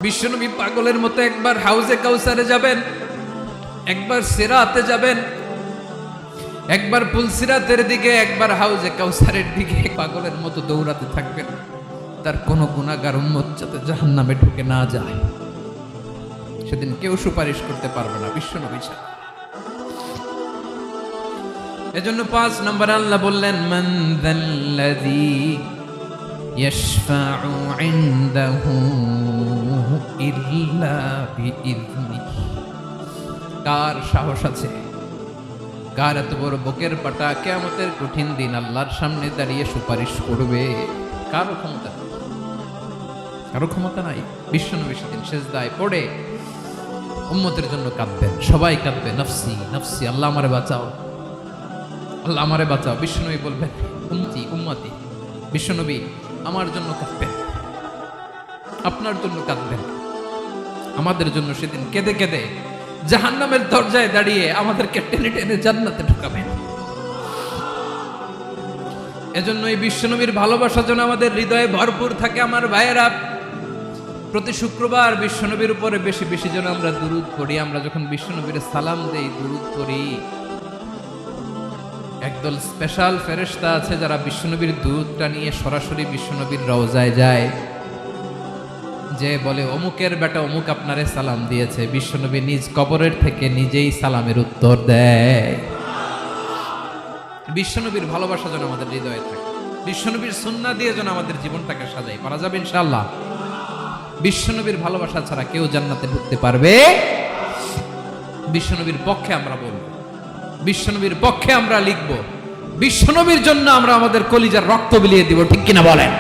বিশ্বনবী পাগলের মতো একবার হাউজে কাউসারে যাবেন, একবার সিরাতে যাবেন, একবার পুলসিরাতের দিকে, একবার হাউজে কাউসারের দিকে পাগলের মতো দৌড়াতে থাকবেন। তার কোনো গুনাহগার উম্মত যাতে জাহান্নামে ঢুকে না যায়, সেদিন কেউ সুপারিশ করতে পারবে না বিশ্বনবী ছাড়া। এজন্য 5 নম্বর আল্লাহ বললেন, মান যাল্লাযী ইয়াশফাউ ইনদাহু ইল্লা বিইযনিহি। কার সাহস আছে, কার এত বড় বুকের পাটা কিয়ামতের কঠিন দিন আল্লাহর সামনে দাঁড়িয়ে সুপারিশ করবে? কারো ক্ষমতা নেই, কারো ক্ষমতা নাই। বিশ্বনবী সেদিন সিজদায় পড়ে উম্মতের জন্য কাঁদবেন, সবাই কাঁদবে, নফসি নফসি, আল্লাহ আমারে বাঁচাও, আল্লাহ আমারে বাঁচাও। বিশ্বনবী বলবেন, উম্মতি উম্মতি। বিশ্বনবী আমার জন্য কাঁদবেন, আপনার জন্য কাঁদবেন, আমাদের জন্য সেদিন কেঁদে কেঁদে জাহান্নামের দরজায় দাঁড়িয়ে আমাদেরকে টেনে টেনে জান্নাতে ঢুকাবেন। এজন্য এই বিশ্বনবীর ভালোবাসা যেন আমাদের হৃদয়ে ভরপুর থাকে। আমার ভাইয়েরা, প্রতি শুক্রবার বিশ্বনবীর উপরে বেশি বেশি যেন আমরা দুরূদ পড়ি। আমরা যখন বিশ্বনবীর সালাম দেই, দুরূদ পড়ি, একদল স্পেশাল ফেরেশতা আছে যারা বিশ্বনবীর দুরূদটা নিয়ে সরাসরি বিশ্বনবীর রওজায় যায়, যে বলে অমুকের বেটা অমুক আপনারে সালাম দিয়েছে। বিশ্বনবী নিজ কবরের থেকে নিজেই সালামের উত্তর দেয়। বিশ্বনবীর ভালোবাসা যেন আমাদের হৃদয়ে থাকে, বিশ্বনবীর সুন্নাহ দিয়ে যেন আমাদের জীবনটাকে সাজাই। পারা যাবে ইনশাআল্লাহ। বিশ্বনবীর ভালোবাসা ছাড়া কেউ জান্নাতে ঢুকতে পারবে? বিশ্বনবীর পক্ষে আমরা বলবো, বিশ্বনবীর পক্ষে আমরা লিখবো, বিশ্বনবীর জন্য আমরা আমাদের কলিজার রক্ত বিলিয়ে দিব, ঠিক কিনা বলেন?